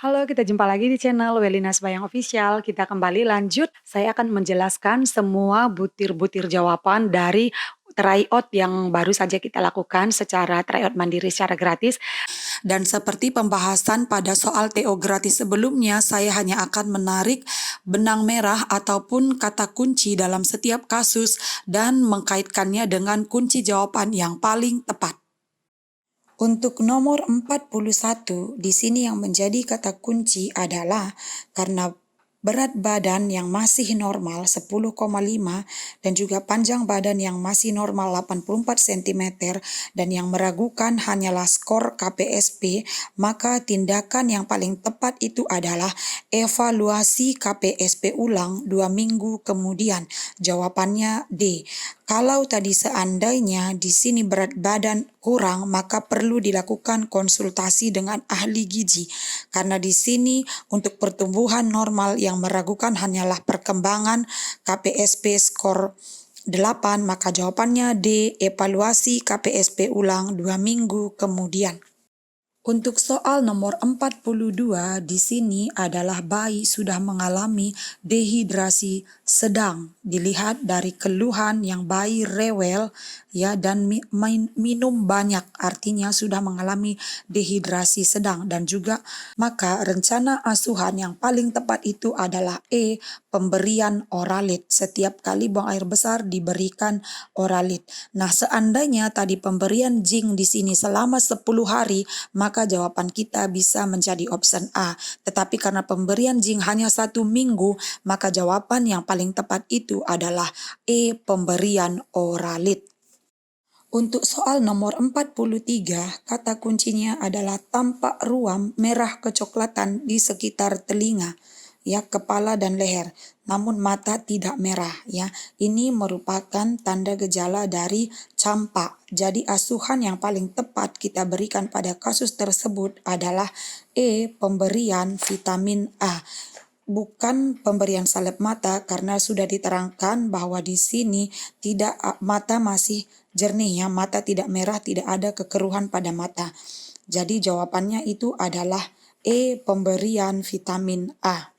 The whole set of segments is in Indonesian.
Halo, kita jumpa lagi di channel Welina Sembayang Official. Kita kembali lanjut. Saya akan menjelaskan semua butir-butir jawaban dari tryout yang baru saja kita lakukan secara tryout mandiri secara gratis. Dan seperti pembahasan pada soal TO gratis sebelumnya, saya hanya akan menarik benang merah ataupun kata kunci dalam setiap kasus dan mengkaitkannya dengan kunci jawaban yang paling tepat. Untuk nomor 41, di sini yang menjadi kata kunci adalah karena berat badan yang masih normal 10,5 dan juga panjang badan yang masih normal 84 cm dan yang meragukan hanyalah skor KPSP, maka tindakan yang paling tepat itu adalah evaluasi KPSP ulang 2 minggu kemudian. Jawabannya D. Kalau tadi seandainya di sini berat badan kurang, maka perlu dilakukan konsultasi dengan ahli gizi. Karena di sini untuk pertumbuhan normal yang meragukan hanyalah perkembangan KPSP skor 8, maka jawabannya D, evaluasi KPSP ulang 2 minggu kemudian. Untuk soal nomor 42 di sini adalah bayi sudah mengalami dehidrasi sedang. Dilihat dari keluhan yang bayi rewel ya dan minum banyak, artinya sudah mengalami dehidrasi sedang. Dan juga maka rencana asuhan yang paling tepat itu adalah E, pemberian oralit. Setiap kali buang air besar diberikan oralit. Nah, seandainya tadi pemberian zinc di sini selama 10 hari, maka jawaban kita bisa menjadi option A. Tetapi karena pemberian zinc hanya 1 minggu, maka jawaban yang paling tepat itu adalah E, pemberian oralit. Untuk soal nomor 43, kata kuncinya adalah tampak ruam merah kecoklatan di sekitar telinga, ya, kepala dan leher, namun mata tidak merah, ya. Ini merupakan tanda gejala dari campak. Jadi asuhan yang paling tepat kita berikan pada kasus tersebut adalah E, pemberian vitamin A. Bukan pemberian salep mata karena sudah diterangkan bahwa di sini tidak mata masih jernih, ya, mata tidak merah, tidak ada kekeruhan pada mata. Jadi jawabannya itu adalah E, pemberian vitamin A.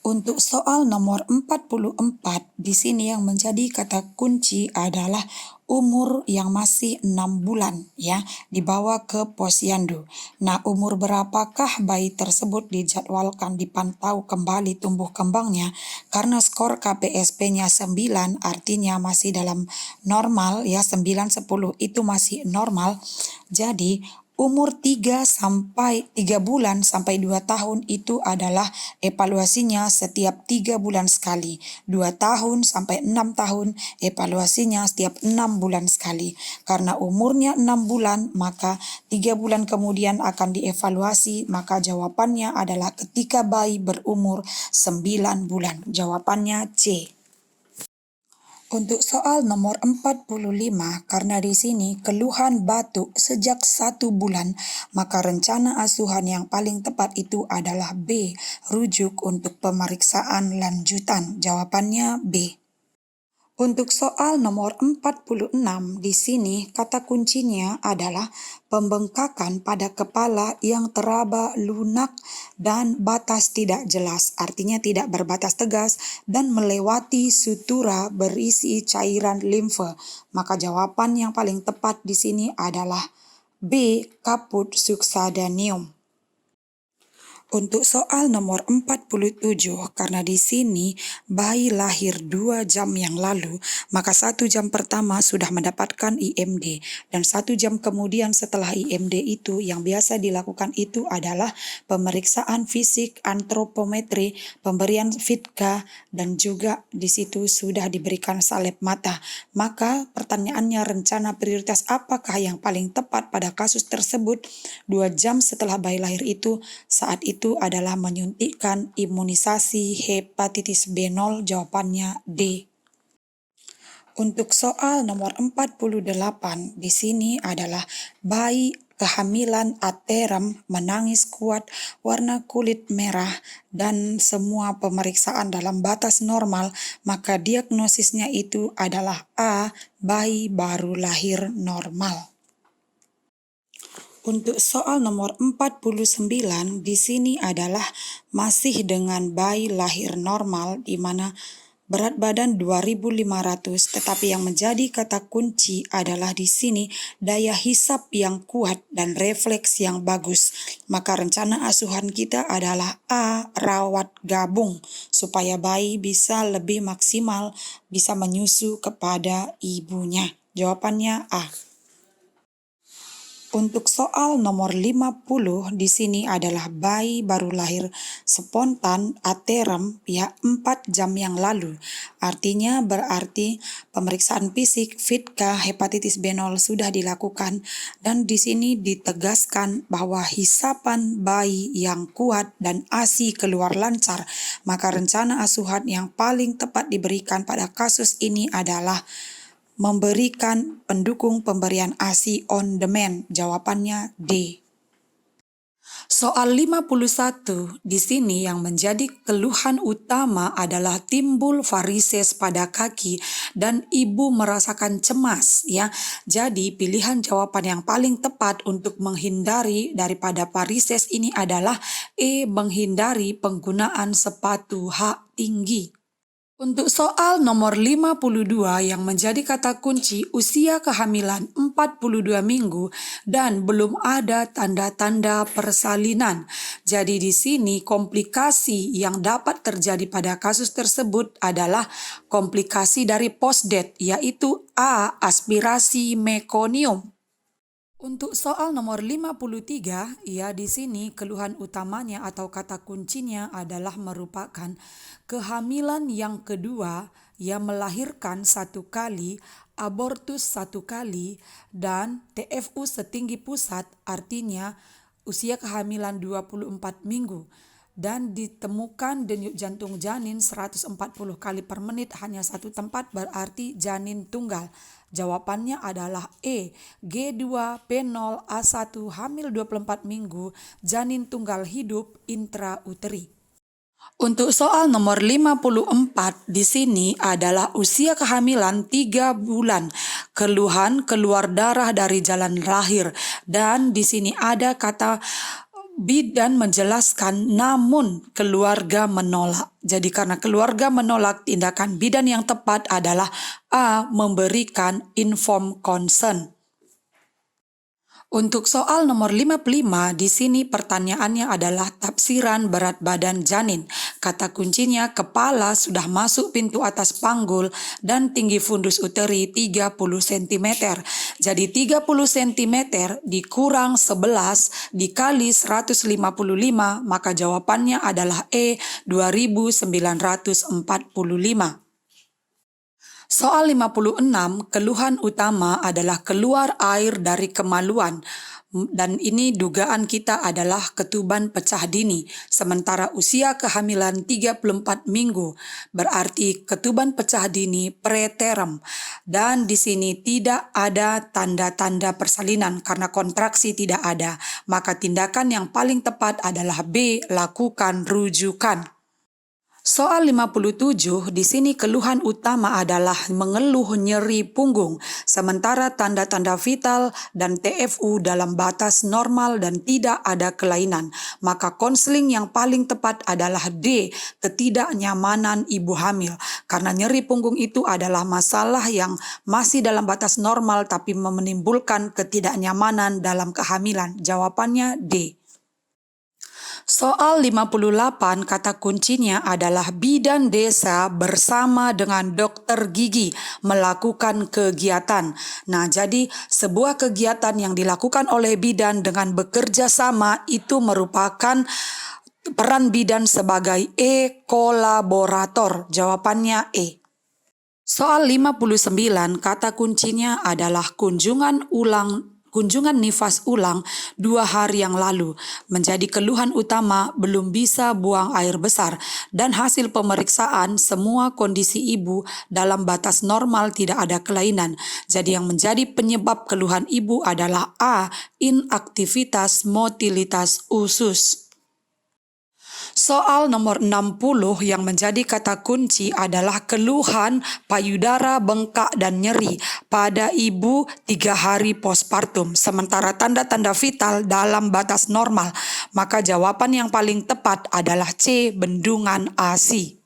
Untuk soal nomor 44, di sini yang menjadi kata kunci adalah umur yang masih 6 bulan, ya, dibawa ke posyandu. Nah, umur berapakah bayi tersebut dijadwalkan dipantau kembali tumbuh kembangnya? Karena skor KPSP-nya 9, artinya masih dalam normal, ya, 9, 10 itu masih normal. Jadi umur 3 bulan sampai 2 tahun itu adalah evaluasinya setiap 3 bulan sekali. 2 tahun sampai 6 tahun evaluasinya setiap 6 bulan sekali. Karena umurnya 6 bulan, maka 3 bulan kemudian akan dievaluasi, maka jawabannya adalah ketika bayi berumur 9 bulan. Jawabannya C. Untuk soal nomor 45, karena di sini keluhan batuk sejak 1 bulan, maka rencana asuhan yang paling tepat itu adalah B, rujuk untuk pemeriksaan lanjutan. Jawabannya B. Untuk soal nomor 46, di sini kata kuncinya adalah pembengkakan pada kepala yang teraba lunak dan batas tidak jelas, artinya tidak berbatas tegas dan melewati sutura berisi cairan limfe. Maka jawaban yang paling tepat di sini adalah B, kaput succedanium. Untuk soal nomor 47, karena di sini bayi lahir 2 jam yang lalu, maka 1 jam pertama sudah mendapatkan IMD. Dan 1 jam kemudian setelah IMD itu, yang biasa dilakukan itu adalah pemeriksaan fisik, antropometri, pemberian FITKA, dan juga di situ sudah diberikan salep mata. Maka pertanyaannya, rencana prioritas apakah yang paling tepat pada kasus tersebut? 2 jam setelah bayi lahir itu, saat itu adalah menyuntikkan imunisasi hepatitis B0, jawabannya D. Untuk soal nomor 48, di sini adalah bayi kehamilan aterem menangis kuat, warna kulit merah, dan semua pemeriksaan dalam batas normal, maka diagnosisnya itu adalah A, bayi baru lahir normal. Untuk soal nomor 49 di sini adalah masih dengan bayi lahir normal di mana berat badan 2.500, tetapi yang menjadi kata kunci adalah di sini daya hisap yang kuat dan refleks yang bagus. Maka rencana asuhan kita adalah A. Rawat gabung supaya bayi bisa lebih maksimal bisa menyusu kepada ibunya. Jawabannya A. Untuk soal nomor 50 di sini adalah bayi baru lahir spontan aterem ya 4 jam yang lalu. Artinya berarti pemeriksaan fisik FITKA hepatitis B0 sudah dilakukan dan di sini ditegaskan bahwa hisapan bayi yang kuat dan ASI keluar lancar. Maka rencana asuhan yang paling tepat diberikan pada kasus ini adalah memberikan pendukung pemberian ASI on demand. Jawabannya D. Soal 51 di sini yang menjadi keluhan utama adalah timbul varises pada kaki dan ibu merasakan cemas ya. Jadi pilihan jawaban yang paling tepat untuk menghindari daripada varises ini adalah E. Menghindari penggunaan sepatu hak tinggi. Untuk soal nomor 52 yang menjadi kata kunci usia kehamilan 42 minggu dan belum ada tanda-tanda persalinan. Jadi di sini komplikasi yang dapat terjadi pada kasus tersebut adalah komplikasi dari postdet yaitu A. Aspirasi mekonium. Untuk soal nomor 53, ya di sini keluhan utamanya atau kata kuncinya adalah merupakan kehamilan yang kedua yang melahirkan 1 kali, abortus 1 kali, dan TFU setinggi pusat artinya usia kehamilan 24 minggu. Dan ditemukan denyut jantung janin 140 kali per menit hanya satu tempat berarti janin tunggal. Jawabannya adalah E. G2P0 A1 hamil 24 minggu janin tunggal hidup intrauteri. Untuk soal nomor 54 di sini adalah usia kehamilan 3 bulan, keluhan keluar darah dari jalan lahir dan di sini ada kata bidan menjelaskan namun keluarga menolak. Jadi karena keluarga menolak, tindakan bidan yang tepat adalah A. Memberikan informed consent. Untuk soal nomor 55 di sini pertanyaannya adalah tafsiran berat badan janin. Kata kuncinya kepala sudah masuk pintu atas panggul dan tinggi fundus uteri 30 cm. Jadi 30 cm dikurang 11 dikali 155 maka jawabannya adalah E 2945. Soal 56, keluhan utama adalah keluar air dari kemaluan. Dan ini dugaan kita adalah ketuban pecah dini. Sementara usia kehamilan 34 minggu berarti ketuban pecah dini preterm. Dan di sini tidak ada tanda-tanda persalinan karena kontraksi tidak ada. Maka tindakan yang paling tepat adalah B. Lakukan rujukan. Soal 57, di sini keluhan utama adalah mengeluh nyeri punggung, sementara tanda-tanda vital dan TFU dalam batas normal dan tidak ada kelainan. Maka konseling yang paling tepat adalah D, ketidaknyamanan ibu hamil. Karena nyeri punggung itu adalah masalah yang masih dalam batas normal tapi menimbulkan ketidaknyamanan dalam kehamilan. Jawabannya D. Soal 58 kata kuncinya adalah bidan desa bersama dengan dokter gigi melakukan kegiatan. Nah, jadi sebuah kegiatan yang dilakukan oleh bidan dengan bekerja sama itu merupakan peran bidan sebagai E. Kolaborator. Jawabannya E. Soal 59 kata kuncinya adalah kunjungan nifas ulang 2 hari yang lalu. Menjadi keluhan utama belum bisa buang air besar dan hasil pemeriksaan semua kondisi ibu dalam batas normal tidak ada kelainan. Jadi yang menjadi penyebab keluhan ibu adalah A. Inaktivitas motilitas usus. Soal nomor 60 yang menjadi kata kunci adalah keluhan payudara bengkak dan nyeri pada ibu 3 hari postpartum, sementara tanda-tanda vital dalam batas normal. Maka jawaban yang paling tepat adalah C, bendungan ASI.